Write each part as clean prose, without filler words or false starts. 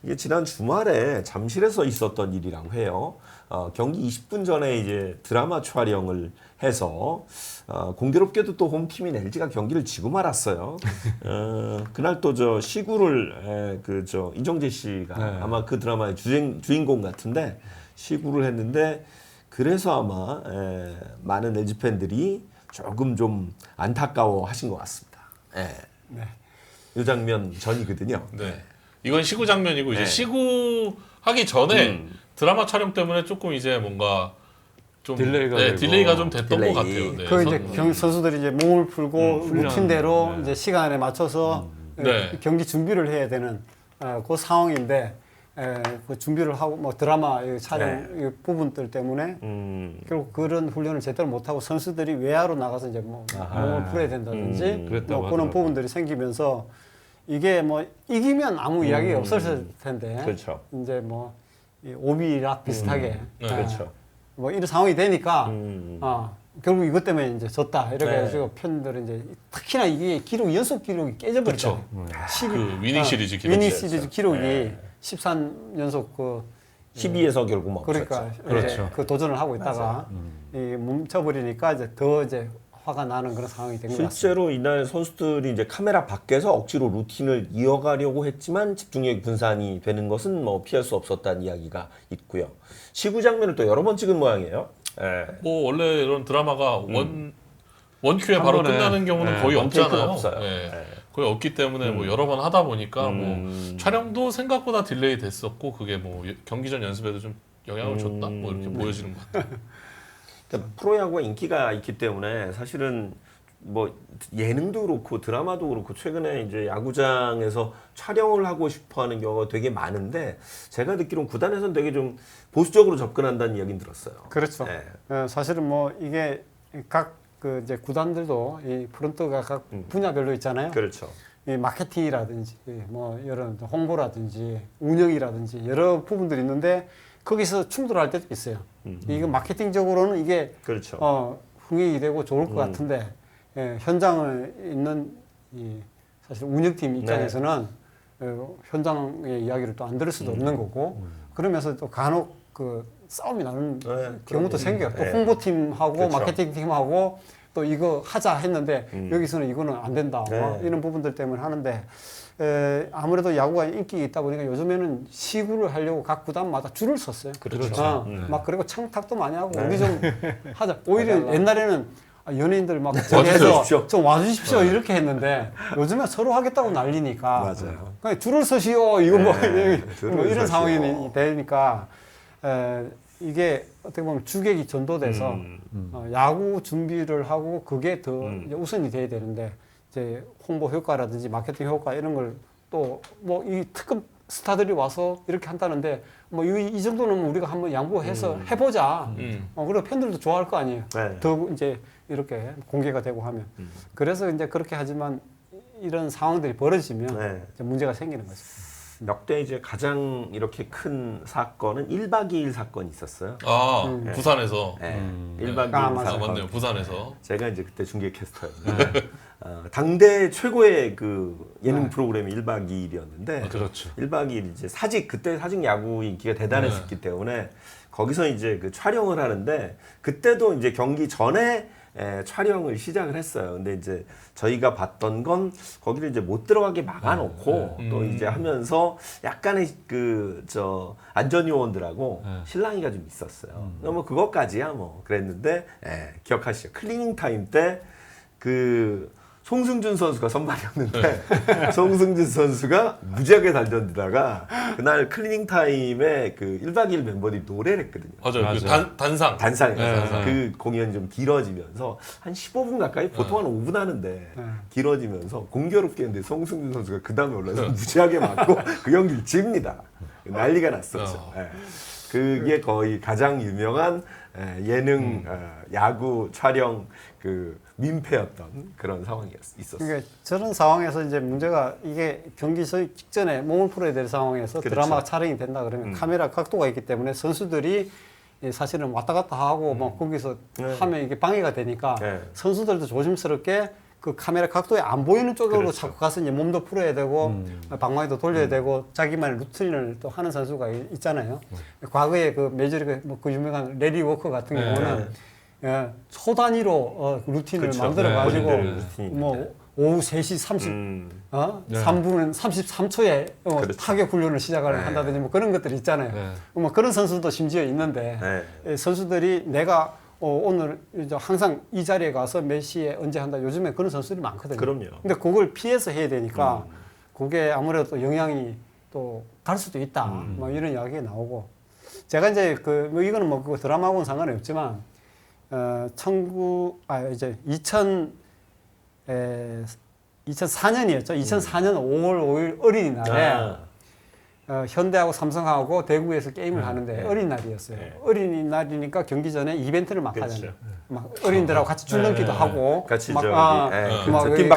이게 지난 주말에 잠실에서 있었던 일이라고 해요. 경기 20분 전에 이제 드라마 촬영을 해서 공교롭게도 또 홈팀인 LG가 경기를 지고 말았어요. 그날 또 저 시구를 이정재 씨가 네. 아마 그 드라마의 주인공 같은데 시구를 했는데 그래서 아마 많은 LG 팬들이 조금 좀 안타까워하신 것 같습니다. 네. 이 장면 전이거든요. 네. 이건 시구 장면이고 이제 네. 시구 하기 전에 드라마 촬영 때문에 조금 이제 뭔가 좀 딜레이가 네, 되고. 딜레이가 좀 됐던 딜레이. 것 같아요. 네. 그 이제 선수들이 이제 몸을 풀고 루틴대로 네. 이제 시간에 맞춰서 네. 경기 준비를 해야 되는 그 상황인데 그 준비를 하고 뭐 드라마 이 촬영 이 부분들 때문에 결국 그런 훈련을 제대로 못 하고 선수들이 외야로 나가서 이제 뭐 몸을 풀어야 된다든지 그랬다고 뭐 그런 하더라고요. 부분들이 생기면서 이게 뭐 이기면 아무 이야기가 없었을 텐데 그렇죠. 이제 뭐 오비락 비슷하게 네. 그렇죠. 뭐 이런 상황이 되니까 결국 이것 때문에 이제 졌다 이렇게 네. 해가지고 팬들은 이제 특히나 이게 기록 연속 기록이 깨져버렸죠. 그 위닝 시리즈 기록. 위닝 시리즈 기록이 13연속 그 12에서 결국 멈췄죠. 그러니까 그렇죠. 이제 그 도전을 하고 있다가 이 멈춰버리니까 이제 더 이제 화가 나는 그런 상황이 된 것 같습니다. 실제로 이날 선수들이 이제 카메라 밖에서 억지로 루틴을 이어가려고 했지만 집중력 분산이 되는 것은 뭐 피할 수 없었다는 이야기가 있고요. 시구 장면을 또 여러 번 찍은 모양이에요. 예. 뭐 원래 이런 드라마가 원큐에 바로 번에. 끝나는 경우는 네, 거의 원테이크는 없잖아요. 없어요. 네. 네. 거의 없기 때문에 뭐 여러 번 하다 보니까 뭐 촬영도 생각보다 딜레이 됐었고 그게 뭐 경기 전 연습에도 좀 영향을 줬다 뭐 이렇게 보여지는 것 같아요. 그러니까 프로야구가 인기가 있기 때문에 사실은 뭐 예능도 그렇고 드라마도 그렇고 최근에 이제 야구장에서 촬영을 하고 싶어하는 경우가 되게 많은데 제가 듣기로는 구단에서는 되게 좀 보수적으로 접근한다는 이야기는 들었어요. 그렇죠. 네. 사실은 뭐 이게 각 그 이제 구단들도 이 프런트가 각 분야별로 있잖아요. 그렇죠. 이 마케팅이라든지 뭐 이런 홍보라든지 운영이라든지 여러 부분들이 있는데 거기서 충돌할 때도 있어요. 이거 마케팅적으로는 이게 그렇죠. 흥행이 되고 좋을 것 같은데 현장에 있는 이 사실 운영팀 입장에서는 현장의 이야기를 또 안 들을 수도 없는 거고 그러면서 또 간혹 그 싸움이 나는 경우도 생겨요. 또 홍보팀하고 그렇죠. 마케팅팀하고 또 이거 하자 했는데 여기서는 이거는 안 된다. 뭐 이런 부분들 때문에 하는데 아무래도 야구가 인기 있다 보니까 요즘에는 시구를 하려고 각 구단마다 줄을 섰어요. 그렇죠. 막 그리고 청탁도 많이 하고 우리 좀 하자. 오히려 옛날에는 연예인들 막 저기 해서 와주십시오. 좀 와주십시오 이렇게 했는데 요즘에 서로 하겠다고 난리니까 맞아요. 그냥 줄을 서시오 이거 뭐, 줄을 뭐 이런 서시오. 상황이 되니까 이게 어떻게 보면 주객이 전도돼서 야구 준비를 하고 그게 더 이제 우선이 돼야 되는데 이제 홍보 효과라든지 마케팅 효과 이런 걸 또 뭐 이 특급 스타들이 와서 이렇게 한다는데 뭐 이 정도는 우리가 한번 양보해서 해보자. 그리고 팬들도 좋아할 거 아니에요. 네. 더 이제 이렇게 공개가 되고 하면 그래서 이제 그렇게 하지만 이런 상황들이 벌어지면 네. 이제 문제가 생기는 거죠. 역대 이제 가장 이렇게 큰 사건은 1박 2일 사건이 있었어요. 아 부산에서. 네. 1박 2일 아, 아 사건. 맞네요. 부산에서. 제가 이제 그때 중계 캐스터였는데 당대 최고의 그 예능 프로그램이 1박 2일이었는데 그렇죠. 1박 2일 이제 그때 사직 야구 인기가 대단했었기 때문에 거기서 이제 그 촬영을 하는데 그때도 이제 경기 전에 촬영을 시작을 했어요. 근데 이제 저희가 봤던 건 거기를 이제 못 들어가게 막아놓고 또 이제 하면서 약간의 안전요원들하고 실랑이가 좀 있었어요. 뭐 그것까지야 뭐 그랬는데 기억하시죠? 클리닝 타임 때 그 송승준 선수가 선발이었는데 송승준 선수가 무지하게 달던데다가 그날 클리닝 타임에 그 1박 2일 멤버들이 노래를 했거든요. 맞아요. 그 단상. 단상에서 네. 그 공연이 좀 길어지면서 한 15분 가까이 보통 한 5분 하는데 길어지면서 공교롭게 했는데 송승준 선수가 그 다음에 올라서 무지하게 맞고 그 경기를 집니다. 난리가 났었죠. 예. 그게 거의 가장 유명한 예능 야구 촬영 그 민폐였던 그런 상황이 있었어요. 그러니까 저런 상황에서 이제 문제가 이게 경기 직전에 몸을 풀어야 될 상황에서 그렇죠. 드라마가 촬영이 된다 그러면 카메라 각도가 있기 때문에 선수들이 사실은 왔다 갔다 하고 막 거기서 하면 이게 방해가 되니까 네. 선수들도 조심스럽게 그 카메라 각도에 안 보이는 쪽으로 그렇죠. 자꾸 가서 이제 몸도 풀어야 되고 방망이도 돌려야 되고 자기만의 루틴을 또 하는 선수가 있잖아요. 과거에 그 메이저리그 그 유명한 레리 워커 같은 경우는 초 단위로 루틴을 그렇죠. 만들어 가지고 본인들의 루틴이 뭐 오후 3시 30 네. 3분 33초에 그렇죠. 타격 훈련을 시작을 네. 한다든지 뭐 그런 것들이 있잖아요. 네. 뭐 그런 선수도 심지어 있는데 선수들이 내가 오늘 이제 항상 이 자리에 가서 몇 시에 언제 한다. 요즘에 그런 선수들이 많거든요. 그럼요. 근데 그걸 피해서 해야 되니까 그게 아무래도 영향이 또 갈 수도 있다. 뭐 이런 이야기가 나오고 제가 이제 뭐 이거는 뭐 그거 드라마하고는 상관이 없지만 2004년이었죠. 2004년 5월 5일 어린이날에 현대하고 삼성하고 대구에서 게임을 하는데 어린이날이었어요. 어린이날이니까 경기 전에 이벤트를 막 그렇죠. 하잖아요. 막 어린이들하고 같이 줄넘기도 하고 같이 막, 저기, 막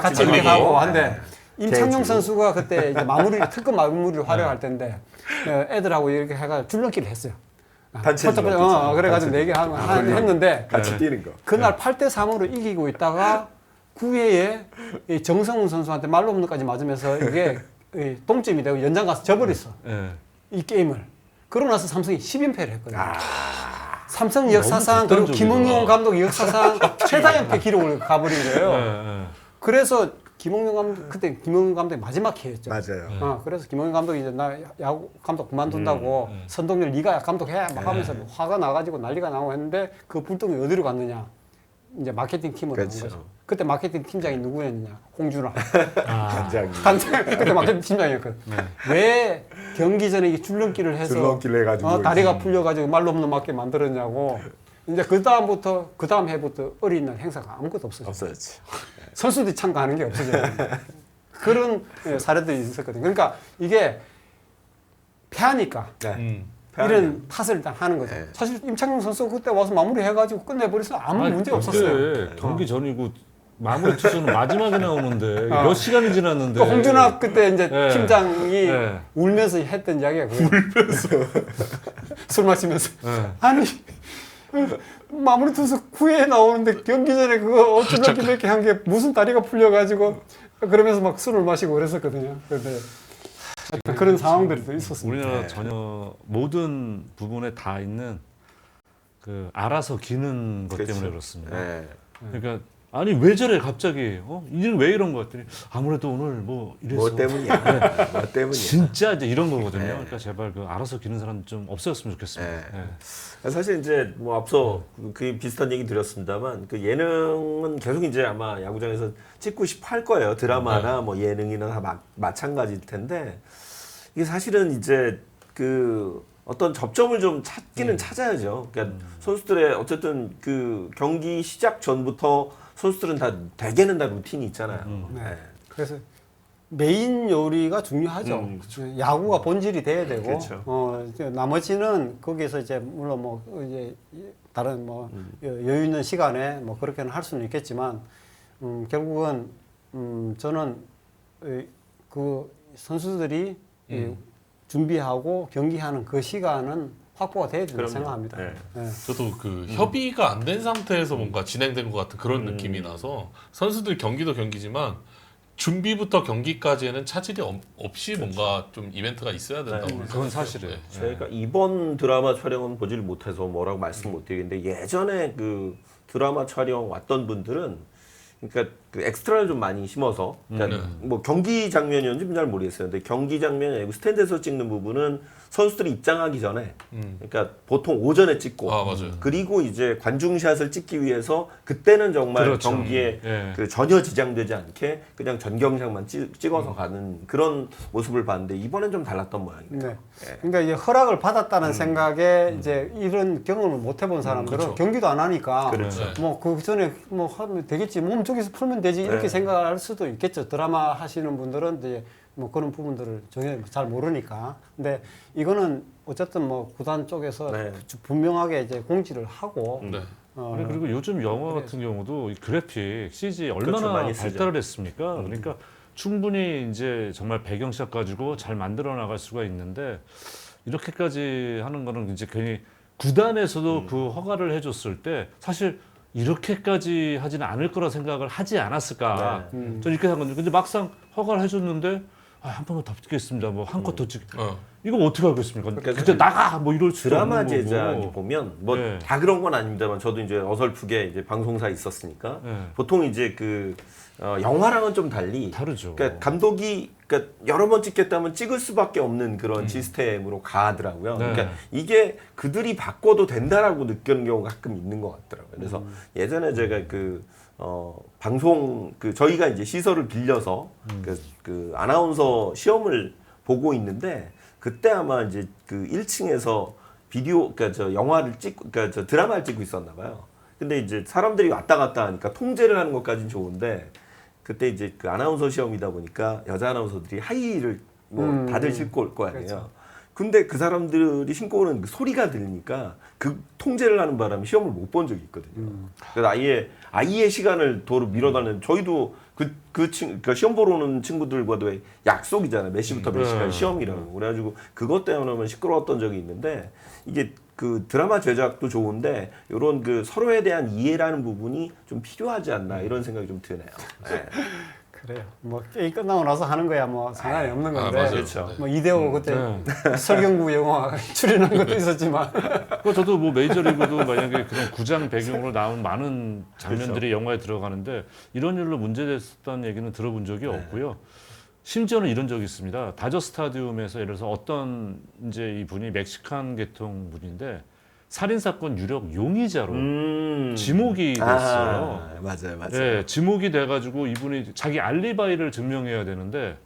같이 이렇게 찜박질 하고 하고. 한데 임창용 대주. 선수가 그때 이제 특급 마무리를 하려 할 텐데 애들하고 이렇게 해가 줄넘기를 했어요. 단체 줄넘기. 그래가지고 단체 4개 했는데 같이 뛰는 거. 그날 8대3으로 이기고 있다가 9회에 정성훈 선수한테 말로 없는 까지 맞으면서 이게 동점이 되고 연장 가서 져버렸어. 이 게임을. 그러고 나서 삼성이 10연패를 했거든요. 삼성 역사상 그리고 김응용 감독 역사상 최다 연패 기록을 가버린 거예요. 그래서 김응용 감독 그때 김응용 감독이 마지막 기회였죠. 맞아요. 그래서 김응용 감독이 이제 나 야구 감독 그만둔다고 선동열 네가 감독해 막 하면서 화가 나가지고 난리가 나고 했는데 그 불똥이 어디로 갔느냐? 이제 마케팅 팀으로 간 그렇죠. 거죠. 그때 마케팅 팀장이 누구였느냐? 홍준화. 간장이. 그때 마케팅 팀장이었거든. 왜 경기 전에 이 줄넘기를 해서 줄넘기를 해가지고 다리가 풀려가지고 말로 없는 맞게 만들었냐고. 이제 그 다음 해부터 어린이날 행사가 아무것도 없어졌어요. 없어졌지. 선수들이 참가하는 게 없어져요. 그런 사례들이 있었거든요. 그러니까 이게 패하니까 이런 탓을 일단 하는 거죠. 사실 임창용 선수 그때 와서 마무리해가지고 끝내버렸으면 아무 문제 없었어요. 경기 전이고 마무리 투수는 마지막에 나오는데 몇 시간이 지났는데. 또 홍준학 그때 이제 네. 팀장이 네. 울면서 했던 이야기가 그거예요. 울면서 술 마시면서 아니 마무리 투수 9회에 나오는데 경기 전에 그거 어쩌다 이렇게 한 게 무슨 다리가 풀려가지고 그러면서 막 술을 마시고 그랬었거든요. 그런데 그런 상황들이 또 있었습니다. 우리나라 전혀 모든 부분에 다 있는 그 알아서 기는 것 때문에 그렇습니다. 그러니까 아니 왜 저래 갑자기 이는 왜 이런 거 같더니 아무래도 오늘 뭐 이래서 뭐 때문이야. 뭐 때문이야. 진짜 이제 이런 거거든요. 그러니까 제발 그 알아서 기는 사람 좀 없었으면 좋겠습니다. 사실 이제 뭐 앞서 그 비슷한 얘기 드렸습니다만 그 예능은 계속 이제 아마 야구장에서 찍고 싶어 할 거예요. 드라마나 뭐 예능이나 다 마찬가지일 텐데 이게 사실은 이제 그 어떤 접점을 좀 찾기는 찾아야죠. 그러니까 선수들의 어쨌든 그 경기 시작 전부터 선수들은 다 대개는 다 루틴이 있잖아요. 그래서 메인 요리가 중요하죠. 야구가 본질이 돼야 되고, 그렇죠. 이제 나머지는 거기에서 이제 물론 뭐 이제 다른 뭐 여유 있는 시간에 뭐 그렇게는 할 수는 있겠지만, 결국은 저는 그 선수들이 준비하고 경기하는 그 시간은 확보가 돼야 된다고 생각합니다. 저도 그 협의가 안 된 상태에서 뭔가 진행된 것 같은 그런 느낌이 나서 선수들 경기도 경기지만 준비부터 경기까지에는 차질이 없이 뭔가 좀 이벤트가 있어야 된다고 생각해요. 그건 사실이에요. 저희가 이번 드라마 촬영은 보지를 못해서 뭐라고 말씀 못 드리겠는데 예전에 그 드라마 촬영 왔던 분들은 그러니까 그 엑스트라를 좀 많이 심어서 그러니까 뭐 경기 장면이었는지 잘 모르겠어요. 근데 경기 장면이 아니고 스탠드에서 찍는 부분은 선수들이 입장하기 전에 그러니까 보통 오전에 찍고 맞아요. 그리고 이제 관중샷을 찍기 위해서 그때는 정말 그렇죠. 경기에 그 전혀 지장되지 않게 그냥 전경샷만 찍어서 가는 그런 모습을 봤는데 이번엔 좀 달랐던 모양입니다. 그러니까 이제 허락을 받았다는 생각에 이제 이런 경험을 못 해본 사람들은 경기도 안 하니까 뭐 그 전에 뭐 하면 되겠지, 몸 저기서 풀면 되지 이렇게 생각할 수도 있겠죠. 드라마 하시는 분들은 이제 뭐 그런 부분들을 전혀 잘 모르니까. 근데 이거는 어쨌든 뭐 구단 쪽에서 분명하게 이제 공지를 하고. 그리고 요즘 영화 같은 경우도 이 그래픽, CG 얼마나 많이 발달을 했습니까? 그러니까 충분히 이제 정말 배경샷 가지고 잘 만들어 나갈 수가 있는데 이렇게까지 하는 거는 이제 괜히 구단에서도 그 허가를 해줬을 때 사실 이렇게까지 하지는 않을 거라 생각을 하지 않았을까. 네. 저는 이렇게 생각했는데 근데 막상 허가를 해줬는데 한 번만 더 찍겠습니다. 뭐 한 컷 더 찍. 이거 어떻게 하겠습니까? 그러니까 그때 나가 뭐 이럴 수 드라마 없는 제작이 거고. 보면 뭐 네. 다 그런 건 아닙니다만 저도 이제 어설프게 이제 방송사에 있었으니까 네. 보통 이제 그 영화랑은 좀 달리 다르죠. 그러니까 감독이 그러니까 여러 번 찍겠다면 찍을 수밖에 없는 그런 시스템으로 가더라고요. 네. 그러니까 이게 그들이 바꿔도 된다라고 느끼는 경우가 가끔 있는 것 같더라고요. 그래서 예전에 제가 방송 저희가 이제 시설을 빌려서 그 아나운서 시험을 보고 있는데 그때 아마 이제 그 1층에서 비디오 그러니까 저 영화를 찍고 그러니까 저 드라마를 찍고 있었나 봐요. 근데 이제 사람들이 왔다 갔다 하니까 통제를 하는 것까지는 좋은데 그때 이제 그 아나운서 시험이다 보니까 여자 아나운서들이 하이힐을 뭐 다들 신고 올 거 아니에요. 그렇죠. 근데 그 사람들이 신고 오는 그 소리가 들리니까 그 통제를 하는 바람에 시험을 못 본 적이 있거든요. 그래서 아이의 시간을 도로 밀어달라는 저희도 그러니까 시험 보러 오는 친구들과도 약속이잖아요. 몇 시부터 몇 시까지 시험이라고. 그래가지고 그것 때문에 시끄러웠던 적이 있는데 이게 그 드라마 제작도 좋은데 이런 그 서로에 대한 이해라는 부분이 좀 필요하지 않나 이런 생각이 좀 드네요. 네. 그래요. 뭐 게임 끝나고 나서 하는 거야 뭐 상관이 없는 건데. 맞아요. 그렇죠. 네. 뭐 이대호 그때 설경구 영화 출연한 것도 있었지만. 저도 뭐 메이저리그도 만약에 그런 구장 배경으로 나온 많은 장면들이 영화에 들어가는데 이런 일로 문제됐었다는 얘기는 들어본 적이 없고요. 심지어는 이런 적이 있습니다. 다저 스타디움에서 예를 들어서 어떤 이제 이분이 멕시칸 계통 분인데 살인 사건 유력 용의자로 지목이 됐어요. 맞아요. 네, 지목이 돼가지고 이분이 자기 알리바이를 증명해야 되는데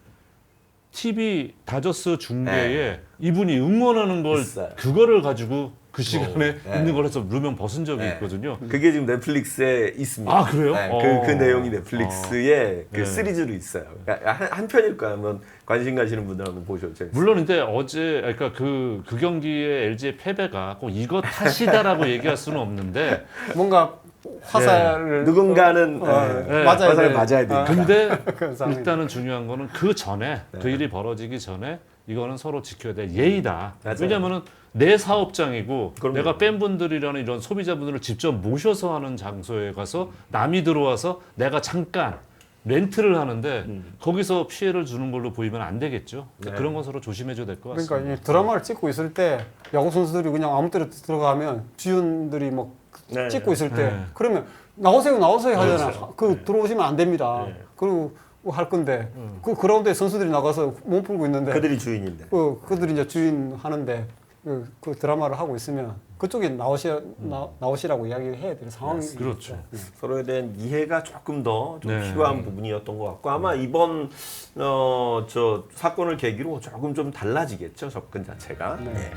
TV 다저스 중계에 이분이 응원하는 걸 있어요. 그거를 가지고 그 시간에 네. 있는 걸 해서 누명 벗은 적이 네. 있거든요. 그게 지금 넷플릭스에 있습니다. 아, 그래요? 네, 그 내용이 넷플릭스에 그 네. 시리즈로 있어요. 그러니까 한 편일 거야. 한번 관심 가시는 분들 한번 보셔도 재밌어요. 물론 근데 어제 그러니까 그 경기에 LG의 패배가 꼭 이거 탓이다라고 얘기할 수는 없는데 뭔가 화살을 누군가는 네. 맞아야 화살을 돼. 맞아야 돼. 근데 그런 상황이 일단은 중요한 거는 그 전에 그 일이 벌어지기 전에 이거는 서로 지켜야 될 예의다. 맞아요. 왜냐면은 내 사업장이고 그럼요. 내가 팬분들이라는 이런 소비자분들을 직접 모셔서 하는 장소에 가서 남이 들어와서 내가 잠깐 렌트를 하는데 거기서 피해를 주는 걸로 보이면 안 되겠죠. 네. 그런 건 서로 조심해줘야 될 것 같습니다. 그러니까 이 드라마를 찍고 있을 때 야구 선수들이 그냥 아무 때나 들어가면 주연들이 뭐 네. 찍고 있을 때 네. 그러면 나오세요 하잖아. 그렇죠. 그 들어오시면 안 됩니다. 네. 그리고 할 건데 그 그라운드에 선수들이 나가서 몸 풀고 있는데 그들이 주인인데. 그들이 이제 주인 하는데 그 드라마를 하고 있으면 그쪽에 나오시라고 이야기를 해야 되는 상황이 그렇죠. 있죠. 서로에 대한 이해가 조금 더 좀 네. 필요한 부분이었던 것 같고 아마 이번 저 사건을 계기로 조금 좀 달라지겠죠 접근 자체가. 네. 네.